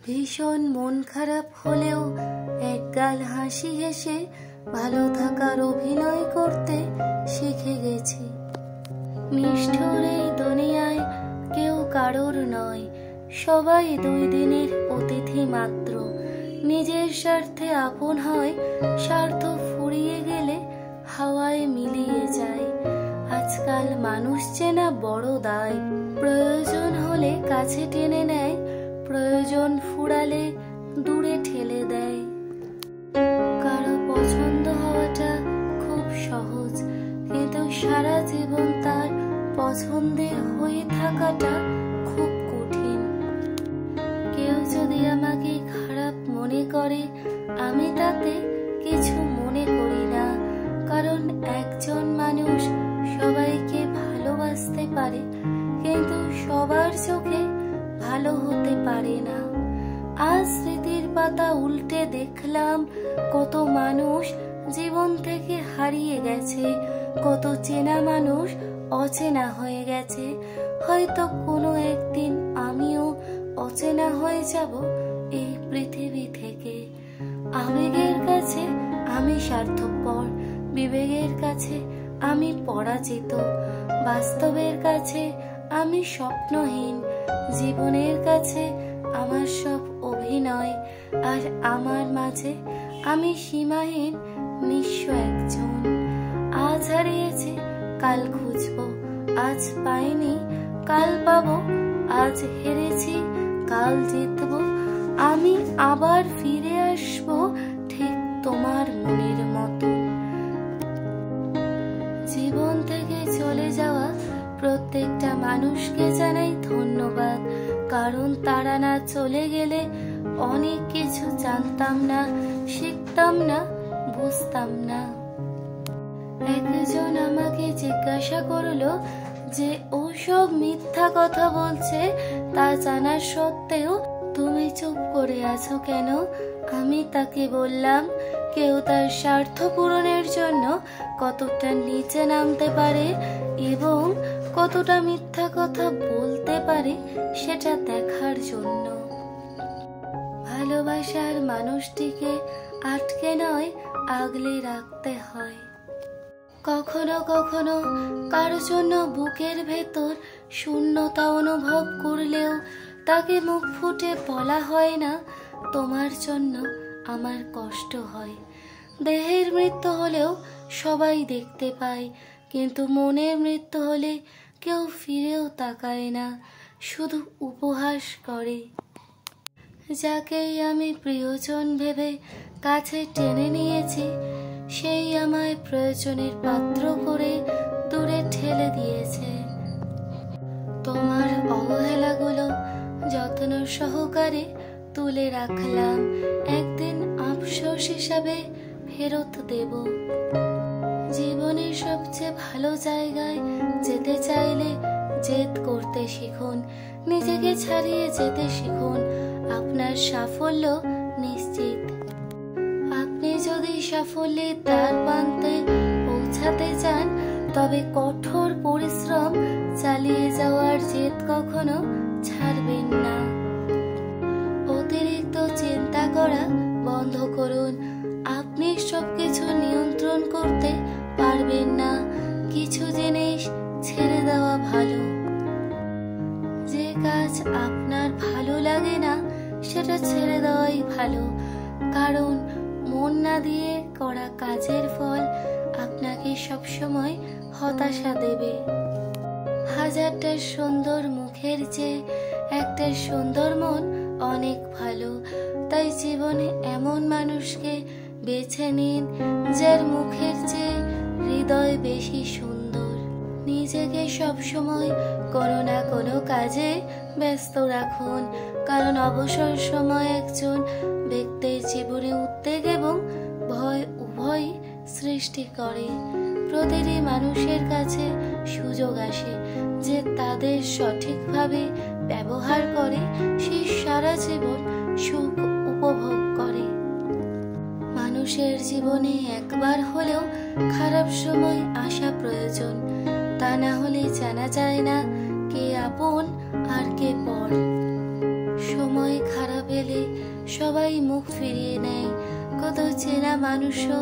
ভীষণ মন খারাপ হলেও একগাল হাসি হেসে ভালো থাকার অভিনয় করতে শিখে গেছি। নিষ্ঠুর এই দুনিয়ায় কেউ কারোর নয়, সবাই 2 দিনের অতিথি মাত্র। নিজের স্বার্থে আপন হয়, স্বার্থ ফুরিয়ে গেলে হাওয়ায় মিলিয়ে যায়। আজকাল মানুষ চেনা বড় দায়, প্রয়োজন হলে কাছে টেনে নেয়, প্রয়োজন ফুরালে দূরে ঠেলে দেয়। কারো পছন্দ হওয়াটা খুব সহজ, কিন্তু সারা জীবন তার পছন্দের হয়ে থাকাটা খুব কঠিন। কেউ যদি আমাকে খারাপ মনে করে, আমি তাতে কিছু মনে করি না, কারণ একজন মানুষ সবাইকে ভালোবাসতে পারে, কিন্তু সবার চোখে ভালো হতে পারে না। আজ স্মৃতির পাতা উল্টে দেখলাম কত মানুষ জীবন থেকে হারিয়ে গেছে, কত চেনা মানুষ অচেনা হয়ে গেছে। হয়তো কোনো একদিন আমিও অচেনা হয়ে যাব এই পৃথিবী থেকে। আবেগের কাছে আমি স্বার্থপর, বিবেকের কাছে আমি পরাজিত, বাস্তবের কাছে আমি স্বপ্নহীন, জীবনের কাছে আমার সব অভিনয়, আর আমার মাঝে আমি সীমাহীন নিঃস্ব একজন। আজ হারিয়েছে কাল খুঁজবো, আজ পাইনি কাল পাবো, আজ হেরেছি কাল জিতবো। আমি আবার ফিরে আসবো ঠিক তোমার মনের মতো। জীবন থেকে চলে যাওয়া প্রত্যেকটা মানুষকে জানাই ধন্যবাদ, কারণ তারা না চলে গেলে অনেক কিছু জানতাম না, শিখতাম না, বুঝতাম না। একজন আমাকে জিজ্ঞাসা করলো যে ও সব মিথ্যা কথা বলছে, তা জানার সত্ত্বেও তুমি চুপ করে আছো কেন? আমি তাকে বললাম, কেউ তার স্বার্থ পূরণের জন্য কতটা নিচে নামতে পারে এবং কতটা মিথ্যা কথা বলতে পারে সেটা দেখার জন্য। ভালোবাসার মানুষটিকে আটকে নয়, আগলে রাখতে হয়। কখনো কখনো কারো জন্য বুকের ভেতর শূন্যতা অনুভব করলেও তাকে মুখ ফুটে বলা হয় না, তোমার জন্য আমার কষ্ট হয়। দেহের মৃত্যু হলেও সবাই দেখতে পায়, কিন্তু মনের মৃত্যু হলে কেউ ফিরেও তাকায় না, শুধু উপহাস করে। যাকেই আমি প্রিয়জন ভেবে কাছে টেনে নিয়েছি, সেই আমায় প্রয়োজনের পাত্র করে দূরে ঠেলে দিয়েছে। তোমার অবহেলাগুলো যত্ন সহকারে তুলে রাখলাম, একদিন আফসোস হিসাবে ফেরত দেব। জীবনের সবচেয়ে ভালো জায়গায় যেতে চাইলে জেদ করতে শিখুন, নিজেকে ছাড়িয়ে যেতে শিখুন, আপনার সাফল্য নিশ্চিত। আপনি যদি সাফল্যের দ্বার প্রান্তে পৌঁছাতে চান, তবে কঠোর পরিশ্রম চালিয়ে যাওয়ার জেদ কখনো ছাড়বেন না। অতিরিক্ত চিন্তা করা বন্ধ করুন, আপনি সবকিছু নিয়ন্ত্রণ করতে পারবেন না, কিছু জিনিস ছেড়ে দেওয়া ভালো। যে কাজ আপনার ভালো লাগে না সেটা ছেড়ে দেওয়াই ভালো, কারণ মন না দিয়ে করা কাজের ফল আপনাকে সবসময় হতাশা দেবে। হাজারটা সুন্দর মুখের চেয়ে একটা সুন্দর মন অনেক ভালো। তাই জীবনে এমন মানুষকে বেছে নিন যার মুখের চেয়ে হৃদয় বেশি সুন্দর। নিজেকে সবসময় কোনো না কোনো কাজে ব্যস্ত রাখুন, কারণ অবসর সময় একজন ব্যক্তির জীবনে উদ্বেগ এবং ভয় উভয় সৃষ্টি করে। প্রতিটি মানুষের কাছে সুযোগ আসে, যে তাদের সঠিকভাবে ব্যবহার করে সে সারা জীবন সুখ উপভোগ করে। মানুষের জীবনে একবার হলেও খারাপ সময় আসা প্রয়োজন, তা না হলে জানা যায় না কে আপন আর কে পর। সময় খারাপ গেলে সবাই মুখ ফিরিয়ে নেয়, কত চেনা মানুষও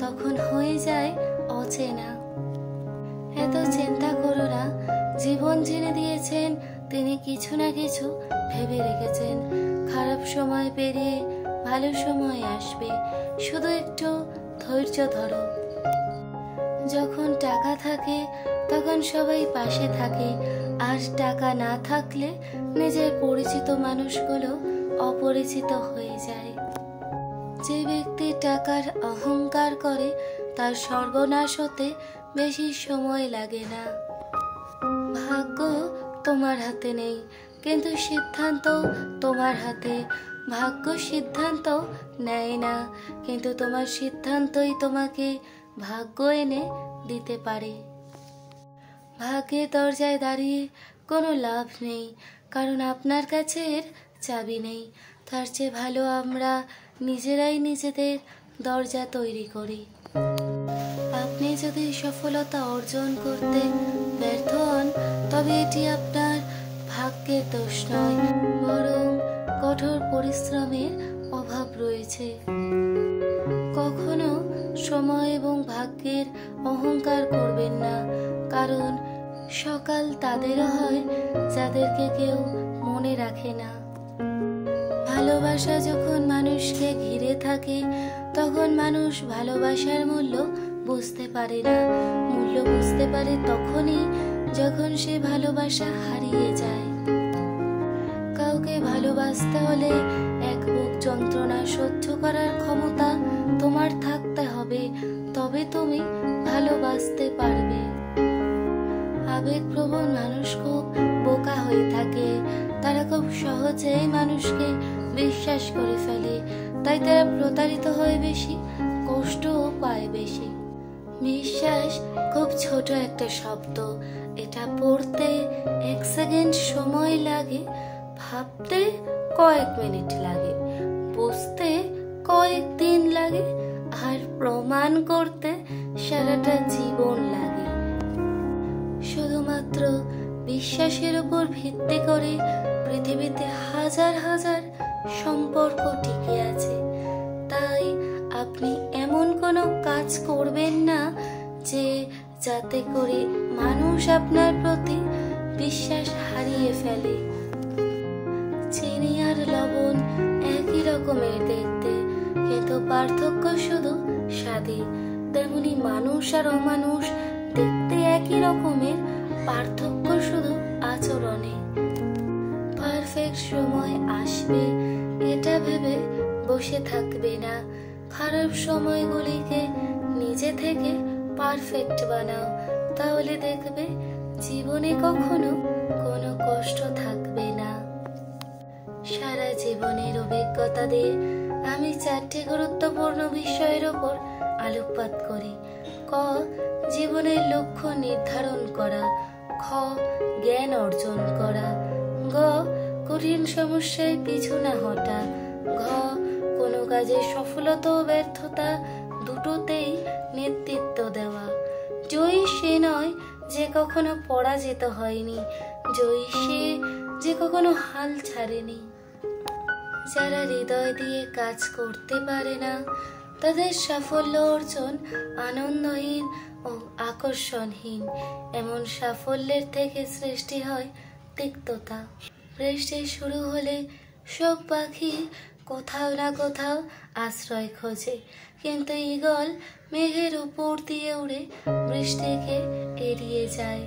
তখন হয়ে যায় অচেনা। এত চিন্তা করো না, জীবন জেনে দিয়েছেন তিনি কিছু না কিছু ভেবে রেখেছেন। খারাপ সময় পেরিয়ে ভালো সময় আসবে, শুধু একটু ধৈর্য ধরো। যখন টাকা থাকে তখন সবাই পাশে থাকে, আর টাকা না থাকলে নিজের পরিচিত মানুষগুলো অপরিচিত হয়ে যায়। যে ব্যক্তি টাকার অহংকার করে তার সর্বনাশ হতে বেশি সময় লাগে না। ভাগ্য তোমার হাতে নেই, কিন্তু সিদ্ধান্ত তোমার হাতে। ভাগ্য সিদ্ধান্ত নেয় না, কিন্তু তোমার সিদ্ধান্তই তোমাকে ভাগ্য এনে দিতে পারে। ভাগ্যের দরজায় দাঁড়িয়ে কোনো লাভ নেই, কারণ আপনার কাছে এর চাবি নেই। তার চেয়ে ভালো আমরা নিজেরাই নিজেদের দরজা তৈরি করি। আপনি যদি সফলতা অর্জন করতে ব্যর্থ হন, তবে এটি আপনার ভাগ্যের দোষ নয়, বরং কঠোর পরিশ্রমের অভাব রয়েছে। কখনো সময় এবং ভাগ্যের অহংকার করবেন না, কারণ সকাল তাদেরও হয় যাদেরকে কেউ মনে রাখে না। ভালোবাসা যখন মানুষকে ঘিরে থাকে তখন মানুষ ভালোবাসার মূল্য বুঝতে পারে না। মূল্য বুঝতে পারে তখনই যখন সে ভালোবাসা হারিয়ে যায়। কাউকে ভালোবাসতে হলে এক বুক যন্ত্রণা সহ্য করার ক্ষমতা তোমার থাকতে হবে, তবে তুমি ভালোবাসতে পারবে। আবেগপ্রবণ মানুষ খুব বোকা হয়ে থাকে, তারা খুব সহজেই মানুষকে বিশ্বাস করে ফেলে, তাই তারা প্রতারিত হয়ে বেশি, কষ্টও পায় বেশি। বিশ্বাস খুব ছোট একটা শব্দ, এটা পড়তে 1 সেকেন্ড সময় লাগে, ভাবতে কয়েক মিনিট লাগে, বুঝতে কয়েক দিন লাগে, আর প্রমাণ করতে সারাটা জীবন লাগে। শুধুমাত্র বিশ্বাসের উপর ভিত্তি করে পৃথিবীতে হাজার হাজার সম্পর্ক টিকে আছে। তাই আপনি এমন কোনো কাজ করবেন না যে যাতে করে মানুষ আপনার প্রতি বিশ্বাস হারিয়ে ফেলে। চিনি আর লবণ একই রকমের দেখতে, কিন্তু পার্থক্য শুধু স্বাদে। তেমনি মানুষ আর অমানুষ দেখতে একই রকমের, পার্থক্য শুধু আচরণে। পারফেক্ট সময় আসবে এটা ভেবে বসে থাকবে না। খারাপ সময়গুলিকে নিজে থেকে পারফেক্ট বানাও, তাহলে দেখবে জীবনে কখনো কোনো কষ্ট থাকবে না। সারা জীবনের অভিজ্ঞতা দিয়ে আমি 4টি গুরুত্বপূর্ণ বিষয়ের উপর আলোকপাত করি। ক, জীবনের লক্ষ্য নির্ধারণ করা। খ, জ্ঞান অর্জন করা। গ, কঠিন সমস্যায় পিছু না হটা। ঘ, কোনো কাজে সফলতা ও ব্যর্থতা দুটোতেই নেতৃত্ব দেওয়া। জয়ী সে নয় যে কখনো পরাজিত হয়নি, জয়ী সে যে কখনো হাল ছাড়েনি। যারা হৃদয় দিয়ে কাজ করতে পারে না তাদের সাফল্য অর্জন আনন্দহীন ও আকর্ষণহীন। এমন সাফল্যের থেকে সৃষ্টি হয় তিক্ততা। বৃষ্টি শুরু হলে সব পাখি কোথাও না কোথাও আশ্রয় খোঁজে, কিন্তু ঈগল মেঘের উপর দিয়ে উড়ে বৃষ্টিকে এড়িয়ে যায়।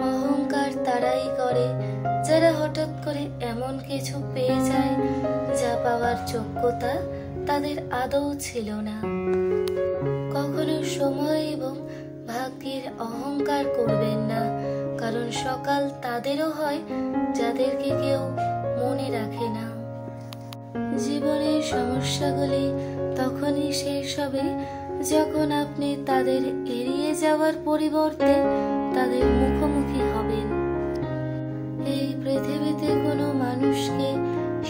অহংকার তারাই করে যারা হঠাৎ করে এমন কিছু পেয়ে যায় যা পাওয়ার যোগ্যতা তাদের আদৌ ছিল না। কখনো সময় এবং ভাগ্যের অহংকার করবেন না, কারণ সকাল তাদেরও হয় যাদেরকে কেউ মনে রাখে না। জীবনের সমস্যাগুলি তখনই শেষ হবে যখন আপনি তাদের এড়িয়ে যাওয়ার পরিবর্তে তাদের মুখোমুখি হবেন। এই পৃথিবীতে কোনো মানুষকে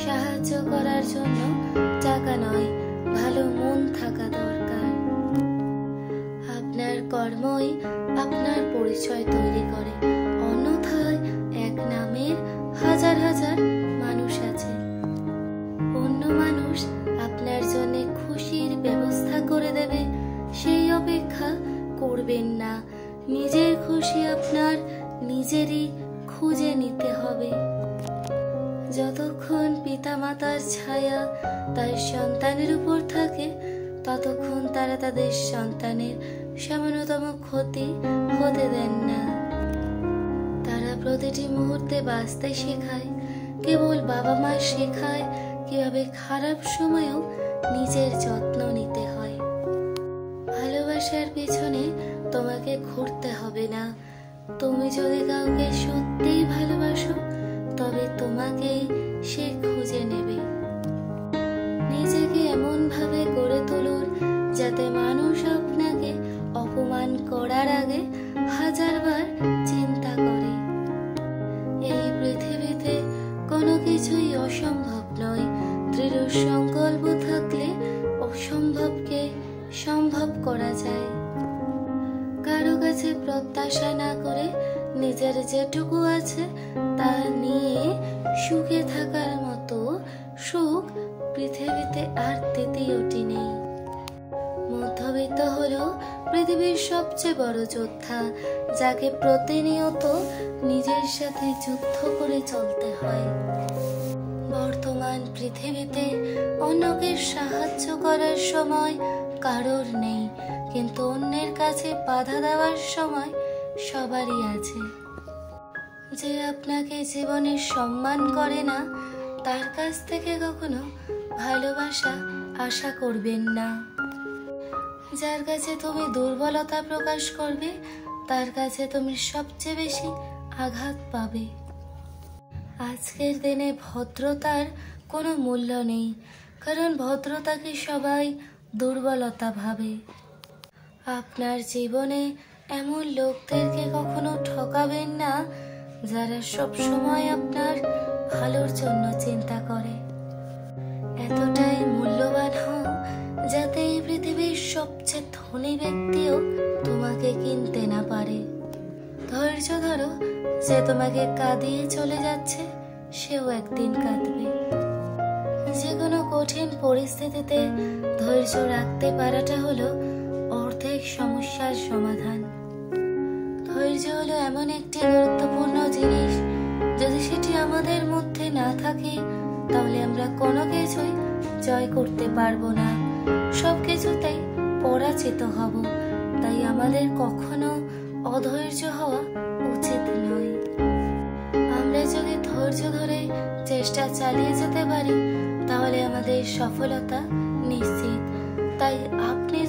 সাহায্য করার জন্য টাকা নয়, ভালো মন থাকা দরকার। আপনার কর্মই আপনার পরিচয় তৈরি করে, অন্যথায় এক নামের হাজার হাজার মানুষ আছে। নিজের খুশি আপনার নিজেরই খুঁজে নিতে হবে। যতক্ষণ পিতামাতার ছায়া তার সন্তানের উপর থাকে, ততক্ষণ তারা তাদের সন্তানের সামান্যতম ক্ষতি হতে দেন না। তারা প্রতিটি মুহূর্তে বাঁচতে শেখায়। কেবল বাবা মা শেখায় কিভাবে খারাপ সময়েও নিজের যত্ন নিতে হয়। ভালোবাসার পিছনে তোমাকে ঘুরতে হবে না। তুমি যদি কাউকে সত্যিই ভালোবাসো, তবে তোমাকেই সে খুঁজে নেবে। নিজেকে এমন ভাবে গড়ে তুলুন যাতে মানুষ আপনাকে অপমান করার আগে হাজারবার চিন্তা করে। এই পৃথিবীতে কোনো কিছুই অসম্ভব নয়। দৃঢ় সংকল্প থাকলে অসম্ভবকে সম্ভব করা যায়। কারো কাছে প্রত্যাশা না করে নিজের যেটুকু আছে তা নিয়ে সুখে থাকার মতো সুখ পৃথিবীতে আর তৃতীয়টি নেই। মধ্যবিত্ত হলো পৃথিবীর সবচেয়ে বড় যোদ্ধা, যাকে প্রতিনিয়ত নিজের সাথে যুদ্ধ করে চলতে হয়। বর্তমান পৃথিবীতে অন্যকে সাহায্য করার সময় কারোর নেই, কিন্তু অন্যের কাছে বাধা দেওয়ার সময় সবারই আছে। যে আপনাকে জীবনে সম্মান করে না, তার কাছ থেকে কখনো ভালোবাসা আশা করবেন না। যার কাছে তুমি দুর্বলতা প্রকাশ করবে, তার কাছে তুমি সবচেয়ে বেশি আঘাত পাবে। আজকের দিনে ভদ্রতার কোনো মূল্য নেই, কারণ ভদ্রতাকে সবাই দুর্বলতা ভাবে। আপনার জীবনে এমন লোকদেরকে কখনো ঠকাবেন না যারা সব সময় আপনার ভালোর জন্য চিন্তা করে। এতটাই মূল্যবান হও যাতে এই পৃথিবীর সবচেয়ে ধনী ব্যক্তিও তোমাকে কিনতে না পারে। ধৈর্য ধরো, যে তোমাকে কাঁদিয়ে চলে যাচ্ছে সেও একদিন কাঁদবে। যে কোনো কঠিন পরিস্থিতিতে ধৈর্য রাখতে পারাটা হলো অর্ধেক সমস্যার সমাধান। ধৈর্য হলো এমন একটি গুরুত্বপূর্ণ জিনিস, যদি সেটি আমাদের মধ্যে না থাকে তাহলে আমরা কোনো কিছুই জয় করতে পারবো না, সবকিছুতেই পরাজিত হব। তাই আমাদের কখনো অধৈর্য হওয়া উচিত নয়। আমরা যদি ধৈর্য ধরে চেষ্টা চালিয়ে যেতে পারি তাহলে আমাদের সফলতা নিশ্চিত। তাই আপনি